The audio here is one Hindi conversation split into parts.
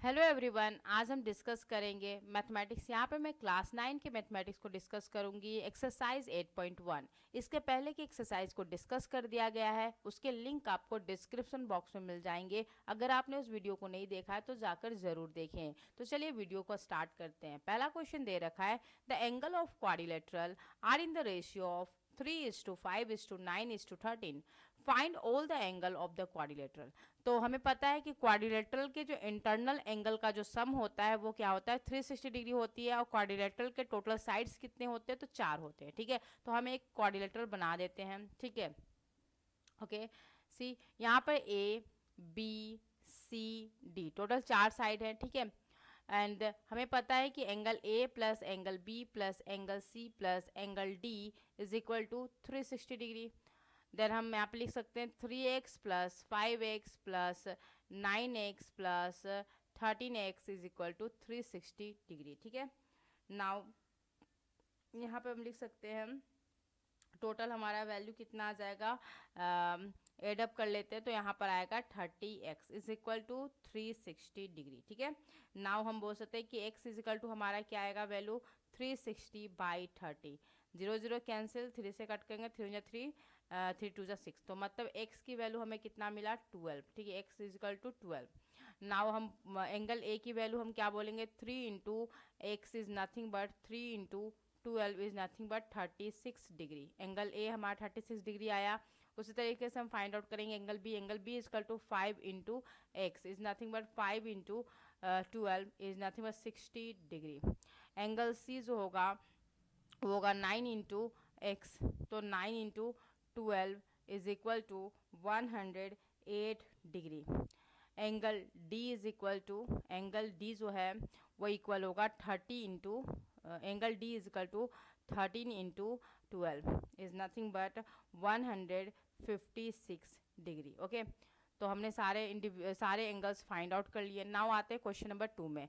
हेलो एवरीवन, आज हम डिस्कस करेंगे मैथमेटिक्स। यहाँ पे मैं क्लास 9 के मैथमेटिक्स को डिस्कस करूंगी, एक्सरसाइज 8.1। इसके पहले की एक्सरसाइज को डिस्कस कर दिया गया है, उसके लिंक आपको डिस्क्रिप्शन बॉक्स में मिल जाएंगे। अगर आपने उस वीडियो को नहीं देखा है तो जाकर ज़रूर देखें। तो चलिए वीडियो को स्टार्ट करते हैं। पहला क्वेश्चन दे रखा है, the angle of quadrilateral are in the ratio of 3:5:9:13। Find all the angle of the quadrilateral. तो हमें पता है कि क्वाड्रिलेटरल के जो इंटरनल एंगल का जो सम होता है वो क्या होता है, 360 डिग्री होती है। और क्वाड्रिलेटरल के टोटल साइड्स कितने होते हैं, तो 4 होते हैं। ठीक है, तो हम एक क्वाड्रिलेटरल बना देते हैं। ठीक है, ओके। सी यहाँ पर A B C D total 4 side है। ठीक है, एंड हमें पता है कि angle A plus angle B plus angle C plus angle D is equal to 360 degree. Then हम यहाँ पे लिख सकते हैं 3x plus 5x plus 9x plus 13x is equal to 360 degree. ठीक है, नाउ यहाँ पे हम लिख सकते हैं टोटल हमारा वैल्यू कितना आ जाएगा, एडअप कर लेते हैं तो यहाँ पर आएगा 30x is equal to 360 degree. ठीक है, नाउ हम बोल सकते हैं कि x इज इक्वल टू हमारा क्या आएगा वैल्यू 360/30। 0 0 कैंसिल, 3 से कट करेंगे, 3 या 3 3 2 जा 6, तो मतलब x की वैल्यू हमें कितना मिला 12। ठीक है, x is equal to 12। Now हम एंगल a की वैल्यू हम क्या बोलेंगे, 3 into X is nothing but 3 into 12 is nothing but 36 degree. Angle A हमारा 36 डिग्री आया। उसी तरीके से हम फाइंड आउट करेंगे angle B. Angle B is equal to 5 into X is nothing but 5 into 12 is nothing but 60 degree. Angle C जो होगा वो होगा 9 इंटू एक्स, तो 9 into 12 is equal to 108 degree. Angle D is equal to, angle D जो है वो इक्वल होगा 30 into angle D is equal to 13 into 12 is nothing but 156 degree. Okay, तो हमने सारे एंगल्स फाइंड आउट कर लिए। नाउ आते हैं क्वेश्चन नंबर 2 में।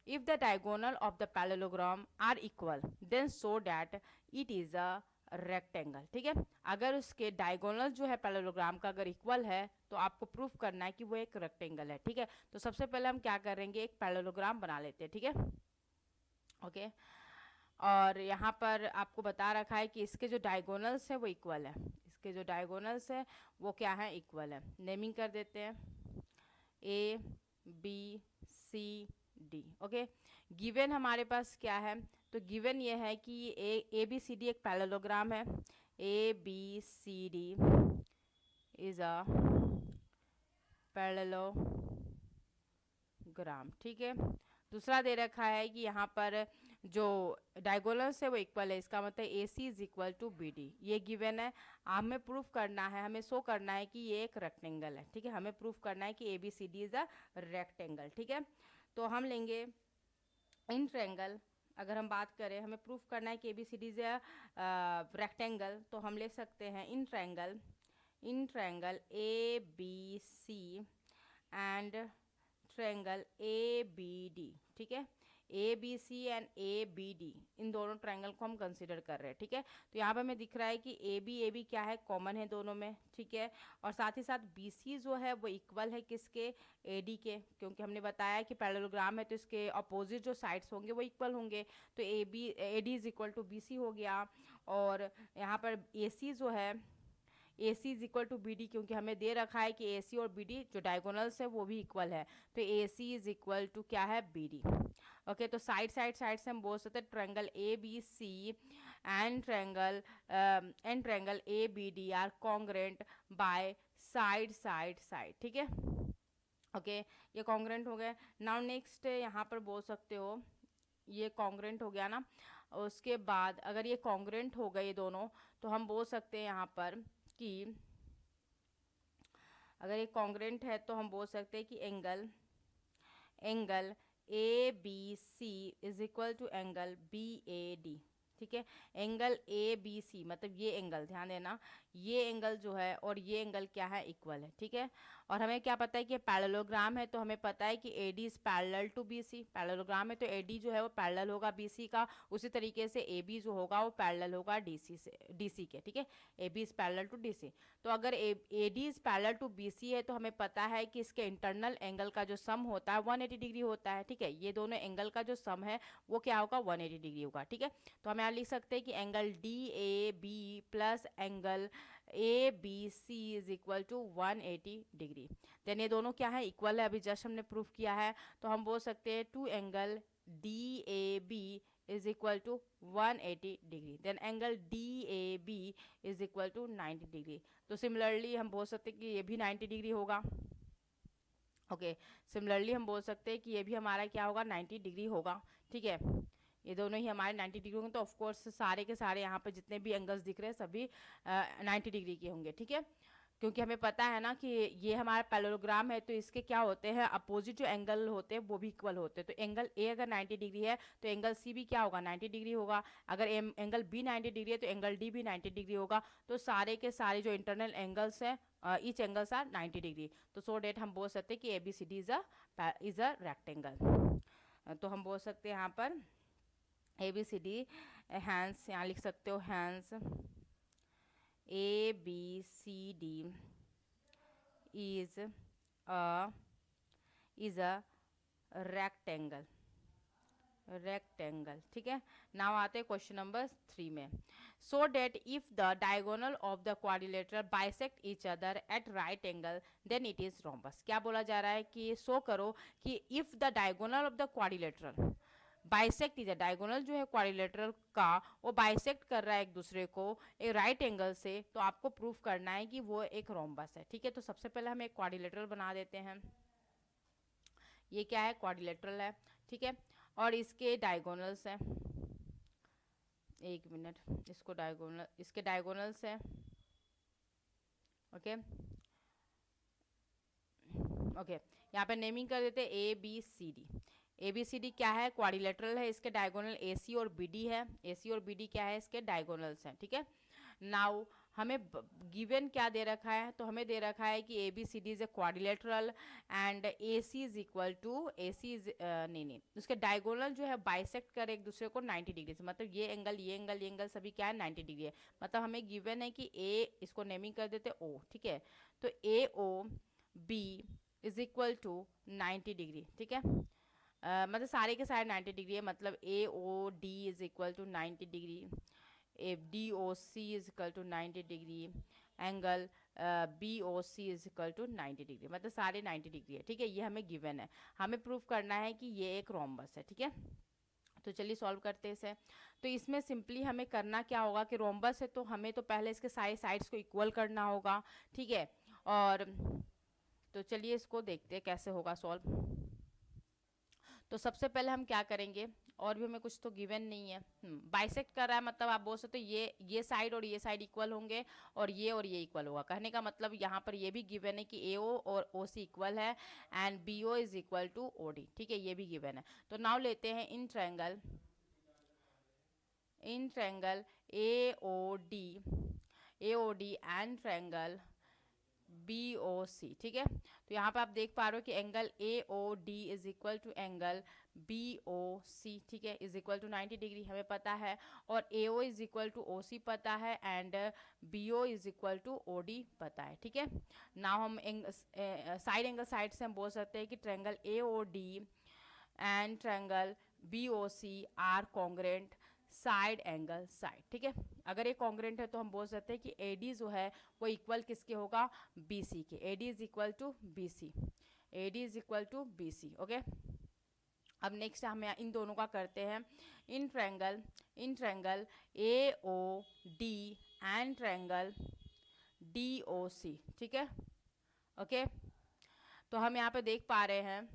if the diagonal of the parallelogram are equal then show that it is a rectangle. ठीक है, अगर उसके डायगोनल जो है पैरेललोग्राम का अगर इक्वल है तो आपको प्रूफ करना है कि वो एक रेक्टेंगल है। ठीक है, तो सबसे पहले हम क्या करेंगे, एक पैरेललोग्राम बना लेते हैं। ठीक है, ओके। और यहाँ पर आपको बता रखा है कि इसके जो डायगोनल्स है वो इक्वल है। इसके जो डायगोनल्स है वो क्या है, इक्वल है। नेमिंग कर देते हैं A B C D. Okay, given हमारे पास क्या है, तो गिवन ये है कि ए बी सी डी एक पैरेललोग्राम है। A B C D is a parallelogram. ठीक है, दूसरा दे रखा है कि यहाँ पर जो डायगोनल्स है वो इक्वल है। इसका मतलब A C is equal to B D, ये गिवन है। हमें प्रूफ करना है, हमें शो करना है कि ये एक रेक्टेंगल है। ठीक है, हमें प्रूफ करना है कि A B C D is a rectangle. ठीक है, तो हम लेंगे इन ट्रायंगल। अगर हम बात करें, हमें प्रूफ करना है कि A B C D is a rectangle, तो हम ले सकते हैं in triangle A B C and triangle A B D. ठीक है, A B C and A B D, इन दोनों ट्रायंगल को हम कंसिडर कर रहे हैं। ठीक है, तो यहाँ पे हमें दिख रहा है कि ए बी क्या है, कॉमन है दोनों में। ठीक है, और साथ ही साथ बी सी जो है वो इक्वल है किसके, ए डी के, क्योंकि हमने बताया कि पैरेललोग्राम है तो इसके अपोजिट जो साइड्स होंगे वो इक्वल होंगे। तो A D is equal to B C हो गया। और यहाँ पर ए सी जो है, A C is equal to B D, क्योंकि हमें दे रखा है कि ए सी और बी डी जो डायगोनल्स है वो भी इक्वल है। तो A C is equal to क्या है, बी डी। ओके, तो साइड से हम बोल सकते हैं triangle A B C and triangle A B D are congruent by side. ठीक है, ओके, ये कॉन्ग्रेंट हो गए। नाउ नेक्स्ट यहाँ पर बोल सकते हो ये कॉन्ग्रेंट हो गया ना। उसके बाद अगर ये कॉन्ग्रेंट हो गए दोनों, तो हम बोल सकते हैं यहाँ पर कि अगर ये कॉन्ग्रेंट है तो हम बोल सकते हैं कि angle A B C is equal to angle B A D. ठीक है, एंगल ए बी सी मतलब ये एंगल, ध्यान देना, ये एंगल जो है और ये एंगल क्या है, इक्वल है। ठीक है, और हमें क्या पता है कि पैरेललोग्राम है, तो हमें पता है कि AD is parallel to BC। Parallelogram है तो AD जो है वो पैरेलल होगा BC का, उसी तरीके से AB जो होगा वो पैरेलल होगा DC के, ठीक है। AB is parallel to DC। तो अगर AD is parallel to BC है तो हमें पता है कि इसके इंटरनल एंगल का जो सम होता है 180 डिग्री होता है, ठीक है। ये दोनों एंगल का जो सम है वो क्या होगा, 180 डिग्री होगा, ठीक है। तो हम यहाँ लिख सकते हैं कि angle DAB plus angle ABC is equal to 180 degree. Then ये दोनों क्या है, इक्वल है, अभी जस्ट हमने प्रूफ किया है। तो हम बोल सकते हैं two angle DAB is equal to 180 degree. Then angle DAB is equal to 90 degree. तो सिमिलरली हम बोल सकते हैं कि ये भी 90 डिग्री होगा। ओके, सिमिलरली हम बोल सकते हैं कि ये भी हमारा क्या होगा, 90 डिग्री होगा, ठीक है। ये दोनों ही हमारे 90 डिग्री होंगे। तो ऑफ कोर्स सारे के सारे यहाँ पे जितने भी एंगल्स दिख रहे हैं सभी 90 डिग्री के होंगे, ठीक है। क्योंकि हमें पता है ना कि ये हमारा पैरेललोग्राम है, तो इसके क्या होते हैं, अपोजिट जो एंगल होते हैं वो भी इक्वल होते हैं। तो एंगल A अगर 90 डिग्री है तो एंगल C भी क्या होगा, 90 डिग्री होगा। अगर एंगल B 90 डिग्री है तो एंगल D भी 90 डिग्री होगा। तो सारे के सारे जो इंटरनल एंगल्स हैं ईच एंगल्स आर 90 डिग्री। तो सो डेट हम बोल सकते हैं कि ABCD इज अ रेक्टेंगल। तो हम बोल सकते हैं यहाँ पर ABCD, हैंस यहाँ लिख सकते हो, hence ABCD is a rectangle, ठीक है। नाउ आते हैं क्वेश्चन नंबर 3 में। So that if the diagonal of the quadrilateral bisect each other at right angle then it is rhombus. क्या बोला जा रहा है कि शो करो कि if the diagonal of the quadrilateral bisect is, diagonal जो है क्वाड्रिलेटरल का वो बाइसेक्ट कर रहा है एक दूसरे को एक राइट एंगल से, तो आपको प्रूफ करना है कि वो एक रोम्बस है, ठीक है। तो सबसे पहले हम एक क्वाड्रिलेटरल बना देते हैं। ये क्या है, क्वाड्रिलेटरल है, ठीक है। और इसके डायगोनल्स हैं, एक मिनट, इसके डायगोनल्स हैं, ओके ओके। यहाँ पे नेमिंग कर देते हैं ABCD क्या है, क्वाड्रिलेटरल है, इसके डायगोनल AC और BD है। AC और BD क्या है, इसके डायगोनल्स हैं, ठीक है। नाउ हमें गिवन क्या दे रखा है, तो हमें दे रखा है कि ABCD is a quadrilateral and AC is equal to नहीं उसके डायगोनल जो है बाइसेक्ट करे एक दूसरे को 90 डिग्री से, मतलब ये एंगल सभी क्या है 90 डिग्री है। मतलब हमें गिवन है कि A, इसको नेमिंग कर देते O, ठीक है। तो AOB is equal to 90 degree, ठीक है। मतलब सारे के सारे 90 डिग्री है, मतलब AOD is equal to 90 degree, DOC is equal to 90 degree, angle BOC is equal to 90 degree, मतलब सारे 90 डिग्री है, ठीक है। ये हमें गिवन है, हमें प्रूफ करना है कि ये एक रोम्बस है, ठीक है। तो चलिए सॉल्व करते हैं इसे। तो इसमें सिंपली हमें करना क्या होगा कि रोम्बस है तो हमें तो पहले इसके सारे साइड्स को इक्वल करना होगा, ठीक है। और तो चलिए इसको देखते हैं कैसे होगा सॉल्व। तो सबसे पहले हम क्या करेंगे, और भी हमें कुछ तो गिवन नहीं है, बाइसेक्ट कर रहा है, मतलब आप बोल सकते हो ये साइड और ये साइड इक्वल होंगे और ये इक्वल होगा। कहने का मतलब यहाँ पर ये भी गिवन है कि AO और OC इक्वल है and BO is equal to OD, ठीक है, ये भी गिवन है। तो नाउ लेते हैं in triangle AOD and triangle BOC, ठीक है। तो यहाँ पे आप देख पा रहे हो कि angle AOD is equal to angle BOC, ठीक है, इज इक्वल टू 90 डिग्री हमें पता है, और AO is equal to OC पता है and BO is equal to OD पता है, ठीक है। नाउ हम साइड एंगल साइड से हम बोल सकते हैं कि triangle AOD and triangle BOC are congruent side angle side, ठीक है। अगर ये कॉन्ग्रेंट है तो हम बोल सकते हैं कि AD जो है वो इक्वल किसके होगा, BC के। AD is equal to BC, okay. अब नेक्स्ट हम इन दोनों का करते हैं in triangle AOD and triangle DOC, ठीक है, ओके। तो हम यहाँ पे देख पा रहे हैं,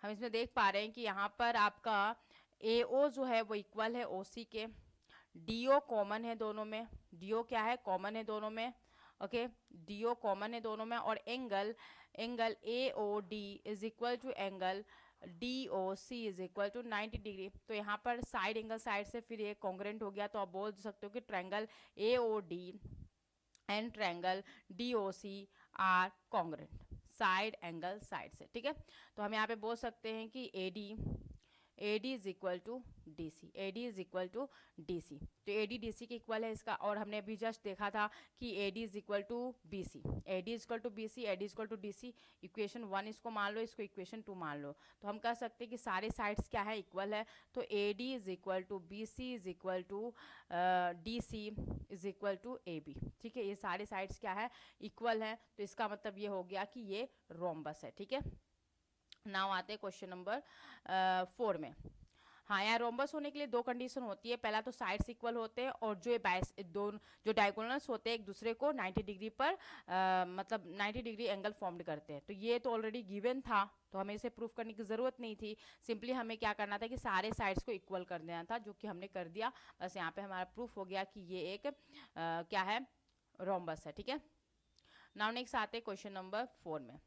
हम इसमें देख पा रहे हैं कि यहाँ पर आपका AO जो है वो इक्वल है OC के, DO कॉमन है दोनों में, DO क्या है, कॉमन है दोनों में, ओके, DO कॉमन है दोनों में, और angle AOD is equal to angle DOC is equal to 90 degree. तो यहाँ पर साइड एंगल साइड से फिर ये कॉन्ग्रेंट हो गया, तो आप बोल सकते हो कि triangle AOD and triangle DOC are congruent side angle side से, ठीक है। तो हम यहाँ पे बोल सकते हैं कि AD is equal to DC, AD is equal to DC। तो AD DC के इक्वल है इसका, और हमने अभी जस्ट देखा था कि AD is equal to BC, AD is equal to BC, AD is equal to DC। Equation 1 इसको मान लो, इसको इक्वेशन 2 मान लो, तो हम कह सकते हैं कि सारे साइड्स क्या है, इक्वल है। तो AD is equal to BC is equal to DC is equal to AB, ठीक है। ये सारे साइड्स क्या है, इक्वल है। तो इसका मतलब ये हो गया कि ये रोम्बस है, ठीक है। नाउ आते हैं क्वेश्चन नंबर 4 में। हाँ, यहाँ रोम्बस होने के लिए दो कंडीशन होती है। पहला तो साइड्स इक्वल होते हैं, और जो डायगोनल्स होते हैं एक दूसरे को 90 डिग्री पर मतलब 90 डिग्री एंगल फॉर्म्ड करते हैं। तो ये तो ऑलरेडी गिवन था, तो हमें इसे प्रूफ करने की ज़रूरत नहीं थी। सिंपली हमें क्या करना था कि सारे साइड्स को इक्वल कर देना था, जो कि हमने कर दिया। बस यहाँ पे हमारा प्रूफ हो गया कि ये एक क्या है, रोम्बस है, ठीक है। नाउ नेक्स्ट आते हैं क्वेश्चन नंबर 4 में।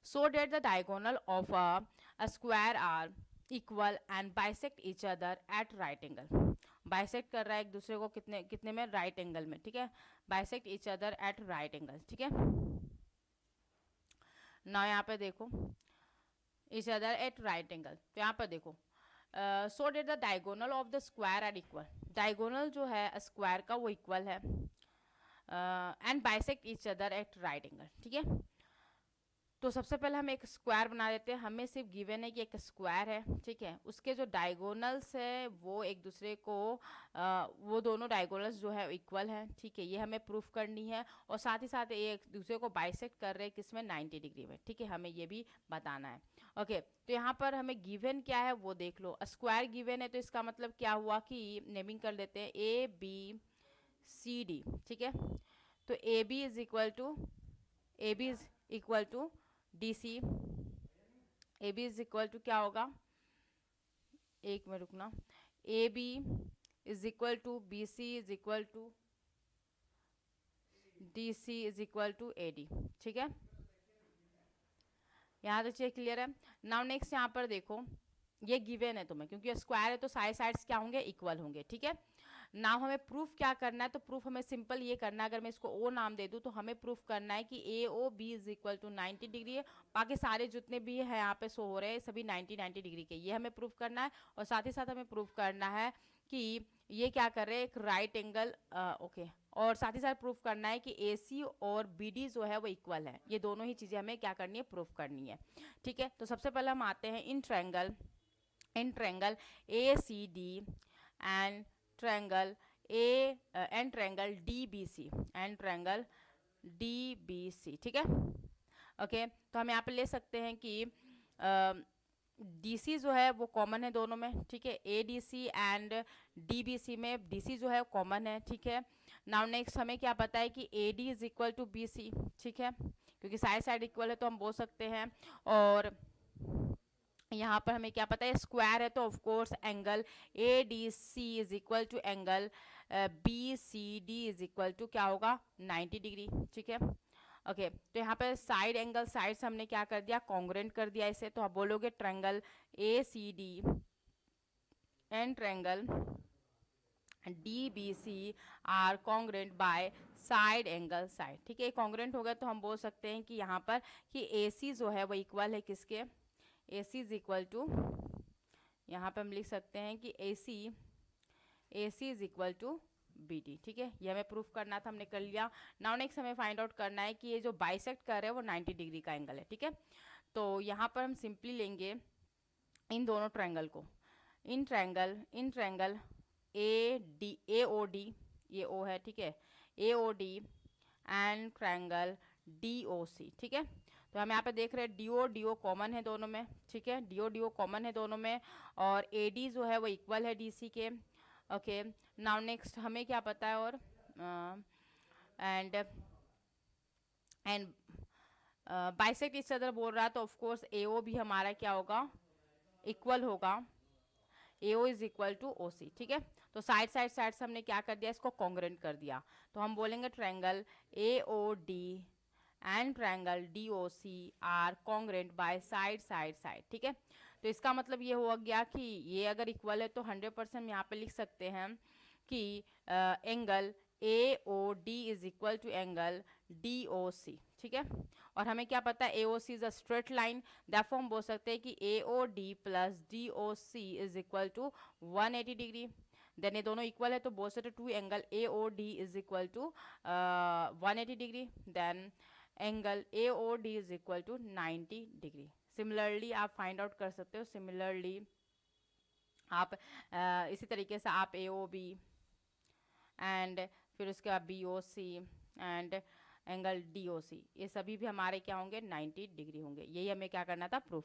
So that the diagonal of a square are equal and bisect each other at right angle. Bisect कर रहा है एक दूसरे को कितने में, राइट एंगल में, ठीक है। Bisect each other at right angle, ठीक है ना। यहाँ पे देखो each other at right angle, तो यहाँ पर देखो so that the diagonal of the square are equal. Diagonal जो है स्क्वायर का वो इक्वल है, and bisect each other at right angle, ठीक है। तो सबसे पहले हम एक स्क्वायर बना देते हैं। हमें सिर्फ गिवन है कि एक स्क्वायर है, ठीक है। उसके जो डायगोनल्स है वो एक दूसरे को वो दोनों डायगोनल्स जो है इक्वल है, ठीक है। ये हमें प्रूफ करनी है, और साथ ही साथ ये एक दूसरे को बाइसेक्ट कर रहे हैं किसमें, 90 डिग्री में, ठीक है। हमें ये भी बताना है, ओके। तो यहाँ पर हमें गिवन क्या है वो देख लो। स्क्वायर गिवन है, तो इसका मतलब क्या हुआ कि नेमिंग कर देते हैं ABCD, ठीक है। तो AB is equal to DC, AB is equal to क्या होगा, एक में रुकना, AB is equal to BC is equal to DC is equal to AD, ठीक है। यहाँ तक चीज़ क्लियर है। नाउ नेक्स्ट यहाँ पर देखो, ये गिवन है तुम्हें, क्योंकि स्क्वायर है तो सारे साइड्स क्या होंगे, इक्वल होंगे, ठीक है। नाउ हमें प्रूफ क्या करना है, तो प्रूफ हमें सिंपल ये करना है। अगर मैं इसको O नाम दे दूं तो हमें प्रूफ करना है कि AOB is equal to 90 degree है। बाकी सारे जितने भी है यहाँ पे शो हो रहे हैं सभी 90 डिग्री के, ये हमें प्रूफ करना है। और साथ ही साथ हमें प्रूफ करना है कि ये क्या कर रहे हैं, एक राइट एंगल, ओके। और साथ ही साथ प्रूफ करना है कि AC और BD जो है वो इक्वल है। ये दोनों ही चीज़ें हमें क्या करनी है, प्रूफ करनी है, ठीक है। तो सबसे पहले हम आते हैं in triangle ACD and triangle DBC, ठीक है, ओके। तो हम यहाँ पे ले सकते हैं कि DC जो है वो कॉमन है दोनों में, ठीक है। ADC एंड DBC में DC जो है कॉमन है, ठीक है। नाउ नेक्स्ट हमें क्या पता है कि AD is equal to BC, ठीक है, क्योंकि साइड इक्वल है तो हम बोल सकते हैं। और यहाँ पर हमें क्या पता है, स्क्वायर है तो of course angle ADC is equal to angle BCD is equal to क्या होगा, 90 डिग्री, ठीक है, ओके। तो यहाँ पे साइड एंगल साइड्स हमने क्या कर दिया, कॉन्ग्रेंट कर दिया इसे। तो आप बोलोगे triangle ACD and triangle DBC are congruent by side angle side, ठीक है। कॉन्ग्रेंट हो गया तो हम बोल सकते हैं कि यहाँ पर कि AC जो है वो इक्वल है किसके, AC इज इक्वल टू, यहाँ पे हम लिख सकते हैं कि AC is equal to BD, ठीक है। ये हमें प्रूफ करना था, हमने कर लिया। नाउ नेक्स्ट हमें फाइंड आउट करना है कि ये जो बाइसेक्ट कर रहे हैं वो 90 डिग्री का एंगल है, ठीक है। तो यहाँ पर हम सिंपली लेंगे इन दोनों ट्रायंगल को, इन ट्रायंगल AOD, ये O है, ठीक है, AOD एंड ट्रायंगल DOC, ठीक है। तो हम यहाँ पे देख रहे हैं DO कॉमन है दोनों में, ठीक है, DO कॉमन है दोनों में। और AD जो है वो इक्वल है DC के, ओके। नाउ नेक्स्ट हमें क्या पता है, और एंड बाइसेक्ट इच अदर बोल रहा है तो ऑफ कोर्स AO भी हमारा क्या होगा, इक्वल होगा, AO is equal to OC, ठीक है। तो साइड हमने क्या कर दिया, इसको कॉन्ग्रेंट कर दिया। तो हम बोलेंगे triangle AOD and triangle DOC are congruent by side, ठीक है। तो इसका मतलब ये हो गया कि ये अगर इक्वल है तो 100% हम यहाँ पे लिख सकते हैं कि angle AOD is equal to angle DOC, ठीक है। और हमें क्या पता है, A O C is a straight line, therefore हम बोल सकते हैं कि A O D plus D O C is equal to 180 degree. Then ये दोनों इक्वल है तो बोल सकते two angle A O D is equal to 180 degree. Then angle A O D is equal to 90 degree. Similarly आप फाइंड आउट कर सकते हो, सिमिलरली आप इसी तरीके से आप ए ओ बी एंड फिर उसके बाद B O C and angle D O C, ये सभी भी हमारे क्या होंगे 90 डिग्री होंगे। यही हमें क्या करना था, प्रूफ